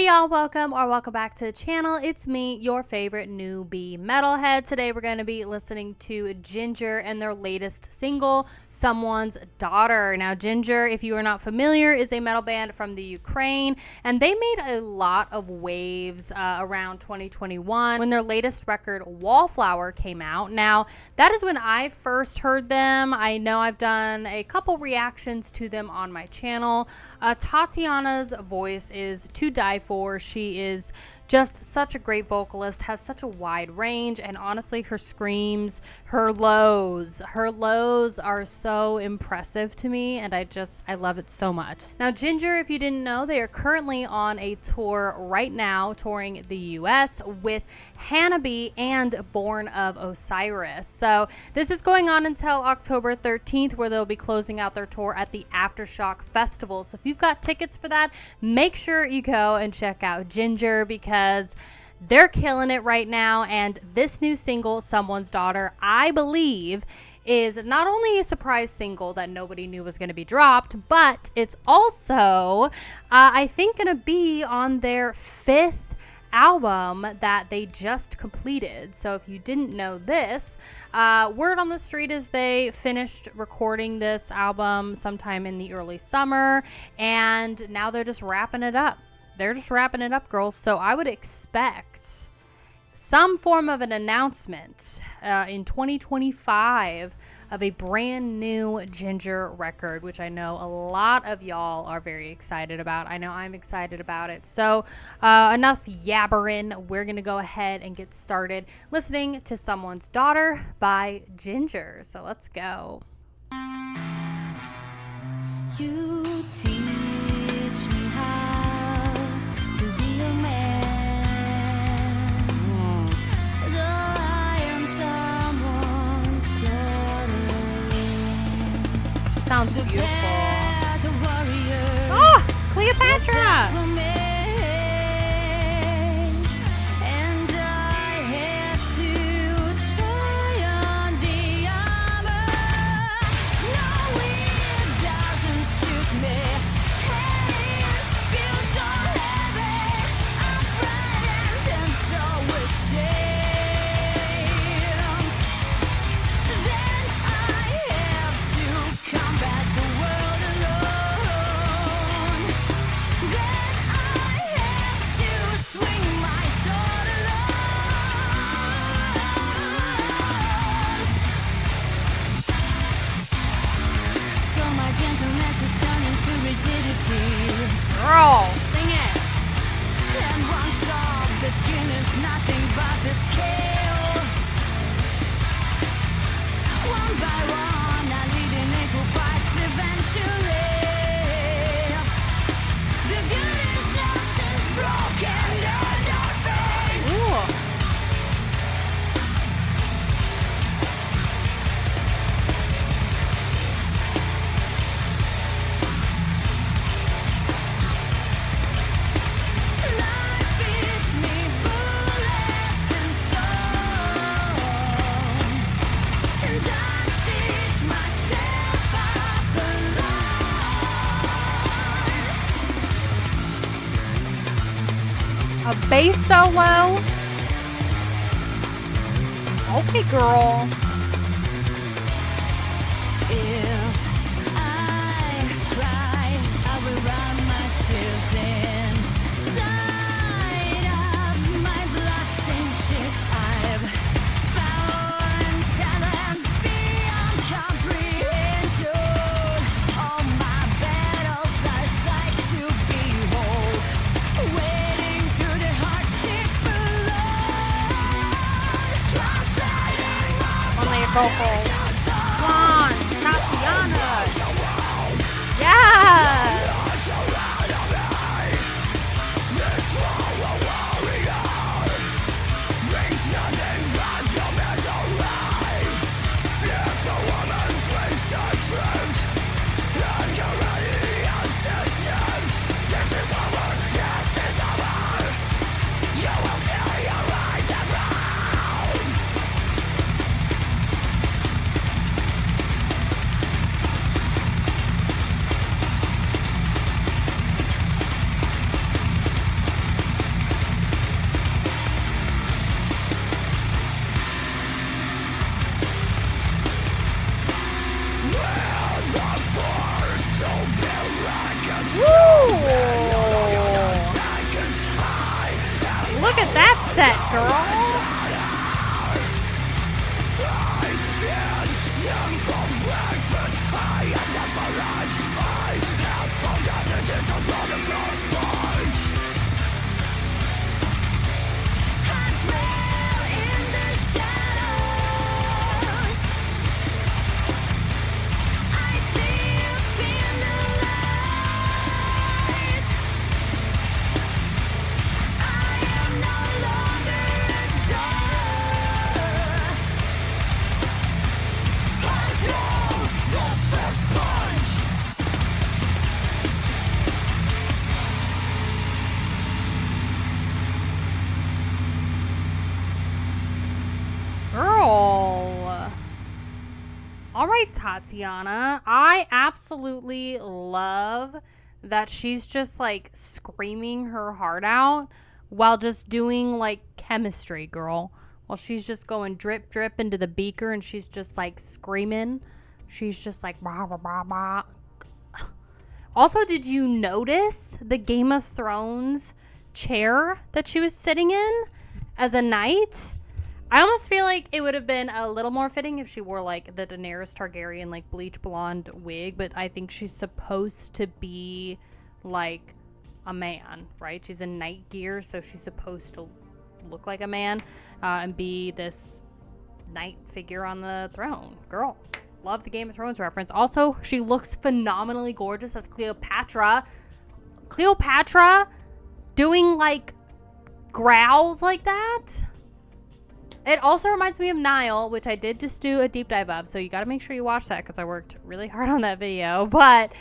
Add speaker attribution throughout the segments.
Speaker 1: Hey y'all, welcome back to the channel. It's me, your favorite newbie metalhead. Today we're going to be listening to Jinjer and their latest single, Someone's Daughter. Now Jinjer, if you are not familiar, is a metal band from the Ukraine, and they made a lot of waves around 2021 when their latest record, Wallflower, came out. Now that is when I first heard them. I know I've done a couple reactions to them on my channel. Tatiana's voice is to die for. She is just such a great vocalist, has such a wide range, and honestly her screams, her lows are so impressive to me, and I love it so much. Now Jinjer, if you didn't know, they are currently on a tour right now, touring the US with Hanabi and Born of Osiris. So this is going on until October 13th, where they'll be closing out their tour at the Aftershock Festival. So if you've got tickets for that, make sure you go and check out Jinjer, because they're killing it right now. And this new single, Someone's Daughter, I believe is not only a surprise single that nobody knew was going to be dropped, but it's also I think going to be on their 5th album that they just completed. So if you didn't know this, word on the street is they finished recording this album sometime in the early summer, and now they're just wrapping it up. They're just wrapping it up, girls. So I would expect some form of an announcement in 2025 of a brand new Jinjer record, which I know a lot of y'all are very excited about. I know I'm excited about it. So enough yabbering. We're going to go ahead and get started listening to Someone's Daughter by Jinjer. So let's go.
Speaker 2: You teach me how to be a man, though I am someone's daughter.
Speaker 1: She sounds beautiful.
Speaker 2: The warrior.
Speaker 1: Oh, Cleopatra!
Speaker 2: And I had to try on the armor. No, it doesn't suit me. Hey, it feels so heavy. I'm frightened and so ashamed. Then I have to combat the world alone. Then I have to swing my sword alone. So my gentleness is turning to rigidity.
Speaker 1: Girl, sing it.
Speaker 2: And once off, the skin is nothing but the scale. One by one, I lead in equal fights eventually. The beautiness is broken under fate.
Speaker 1: Ooh.
Speaker 2: Life feeds me bullets and stones, and I stitch myself up alone.
Speaker 1: A bass solo. Okay, girl.
Speaker 2: If I cry, I will run my tears inside of my bloodstained cheeks. I've found talents beyond comprehension. All my battles are sight to behold, wading through the hardship alone, translating
Speaker 1: Only a vocal. Come on, Tatiana. Yeah. mindset, girl. Girl. All right, Tatiana. I absolutely love that she's just like screaming her heart out while just doing like chemistry, girl. While she's just going drip, drip into the beaker and she's just like screaming. She's just like, bah, bah, bah, bah. Also, did you notice the Game of Thrones chair that she was sitting in as a knight? I almost feel like it would have been a little more fitting if she wore like the Daenerys Targaryen like bleach blonde wig, but I think she's supposed to be like a man, right? She's in knight gear, so she's supposed to look like a man and be this knight figure on the throne. Girl, love the Game of Thrones reference. Also, she looks phenomenally gorgeous as Cleopatra. Cleopatra doing like growls like that. It also reminds me of Nile, which I did just do a deep dive of, so you got to make sure you watch that because I worked really hard on that video. But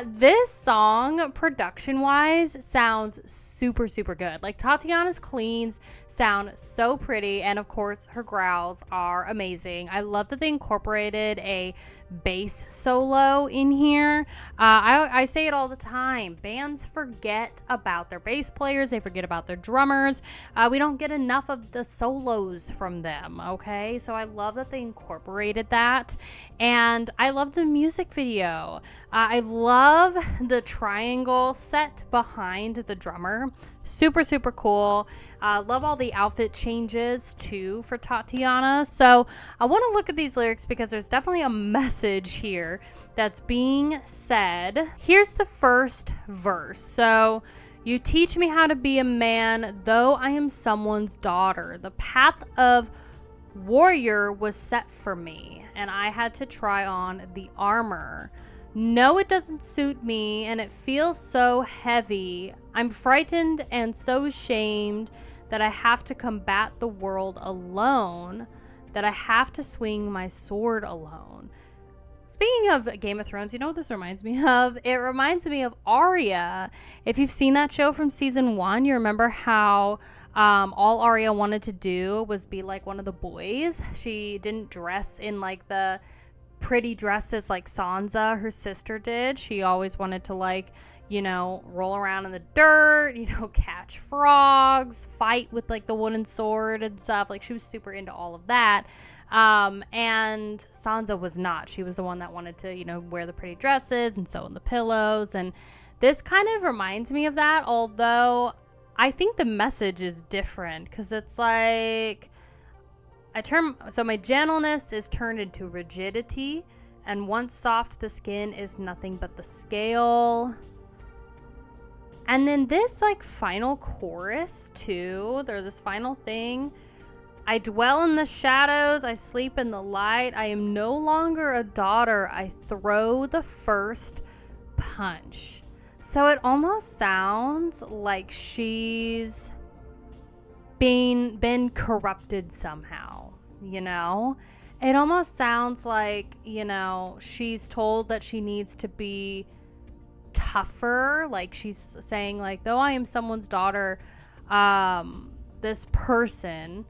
Speaker 1: this song, production-wise, sounds super, super good. Like, Tatiana's cleans sound so pretty, and of course, her growls are amazing. I love that they incorporated a bass solo in here. I say it all the time. Bands forget about their bass players. They forget about their drummers. We don't get enough of the solos from them, okay? So I love that they incorporated that, and I love the music video. I love the triangle set behind the drummer. Super, super cool. Love all the outfit changes too for Tatiana. So I want to look at these lyrics because there's definitely a message here that's being said. Here's the first verse. So, you teach me how to be a man, though I am someone's daughter. The path of warrior was set for me, and I had to try on the armor. No, it doesn't suit me, and it feels so heavy. I'm frightened and so ashamed that I have to combat the world alone, that I have to swing my sword alone. Speaking of Game of Thrones, you know what this reminds me of? It reminds me of Arya. If you've seen that show from season 1, you remember how all Arya wanted to do was be like one of the boys. She didn't dress in like the pretty dresses like Sansa, her sister, did. She always wanted to, like, you know, roll around in the dirt, you know, catch frogs, fight with like the wooden sword and stuff. Like, she was super into all of that. And Sansa was not. She was the one that wanted to, you know, wear the pretty dresses and sew in the pillows. And this kind of reminds me of that, although I think the message is different because it's like, so my gentleness is turned into rigidity, and once soft the skin is nothing but the scale. And then this like final chorus too, there's this final thing. I dwell in the shadows, I sleep in the light, I am no longer a daughter, I throw the first punch. So it almost sounds like she's been corrupted somehow, you know? It almost sounds like, you know, she's told that she needs to be tougher. Like, she's saying, like, though I am someone's daughter, this person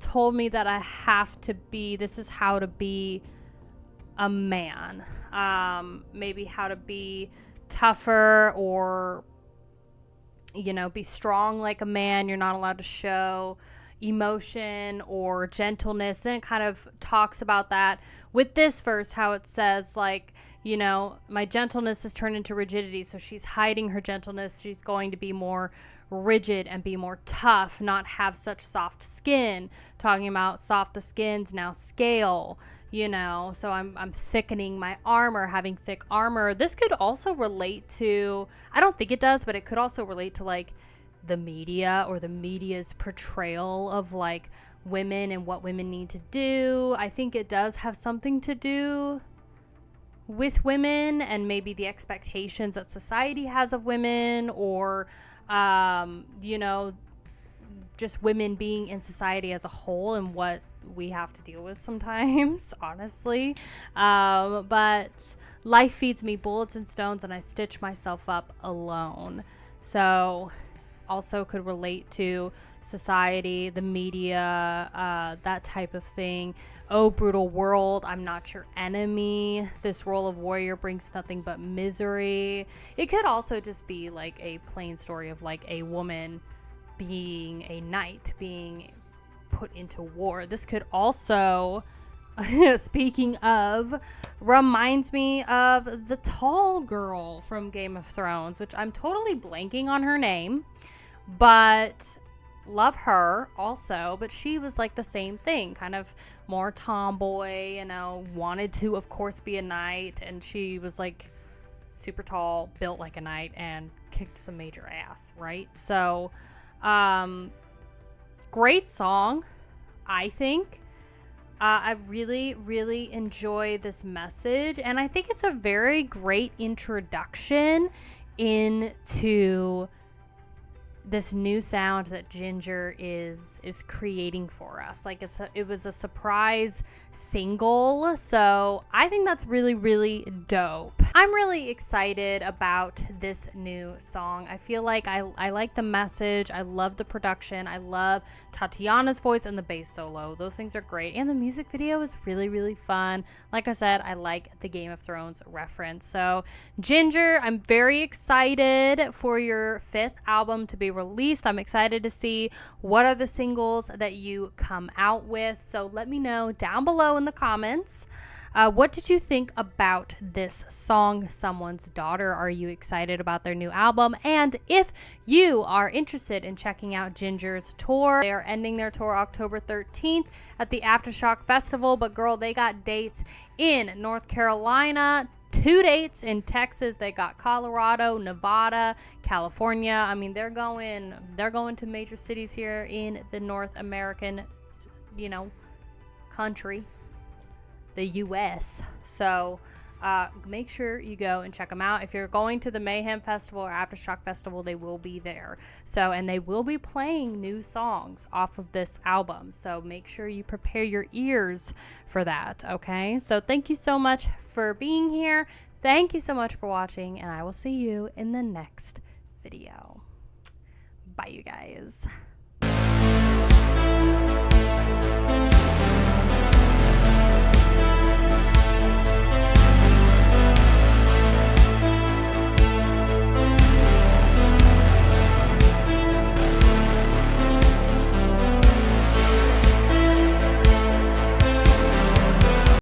Speaker 1: told me that I have to be, this is how to be a man. Maybe how to be tougher, or, you know, be strong like a man. You're not allowed to show emotion or gentleness. Then it kind of talks about that with this verse, how it says, like, you know, my gentleness is turned into rigidity. So she's hiding her gentleness. She's going to be more rigid and be more tough, not have such soft skin. Talking about soft the skin's now scale, you know. So I'm thickening my armor, having thick armor. This could also relate to, I don't think it does, but it could also relate to like the media, or the media's portrayal of like women and what women need to do. I think it does have something to do with women and maybe the expectations that society has of women, or you know, just women being in society as a whole and what we have to deal with sometimes, honestly. But life feeds me bullets and stones, and I stitch myself up alone. So also could relate to society, the media, that type of thing. Oh, brutal world, I'm not your enemy. This role of warrior brings nothing but misery. It could also just be like a plain story of like a woman being a knight, being put into war. This could also, speaking of, reminds me of the tall girl from Game of Thrones, which I'm totally blanking on her name, but love her also. But she was like the same thing, kind of more tomboy, you know, wanted to of course be a knight, and she was like super tall, built like a knight, and kicked some major ass, right? So great song, I think. I really, really enjoy this message, and I think it's a very great introduction into this new sound that Jinjer is creating for us. Like it was a surprise single, so I think that's really, really dope. I'm really excited about this new song. I feel like I like the message. I love the production. I love Tatiana's voice and the bass solo. Those things are great, and the music video is really, really fun. Like I said, I like the Game of Thrones reference. So Jinjer, I'm very excited for your 5th album to be released. I'm excited to see what are the singles that you come out with. So let me know down below in the comments. What did you think about this song, Someone's Daughter? Are you excited about their new album? And if you are interested in checking out Jinjer's tour, they are ending their tour October 13th at the Aftershock Festival. But girl, they got dates in North Carolina, 2 dates in Texas. They got Colorado, Nevada, California. I mean, they're going to major cities here in the North American, you know, country, the US. So make sure you go and check them out. If you're going to the Mayhem Festival or Aftershock Festival, they will be there. So, and they will be playing new songs off of this album. So make sure you prepare your ears for that. Okay. So thank you so much for being here. Thank you so much for watching, and I will see you in the next video. Bye, you guys.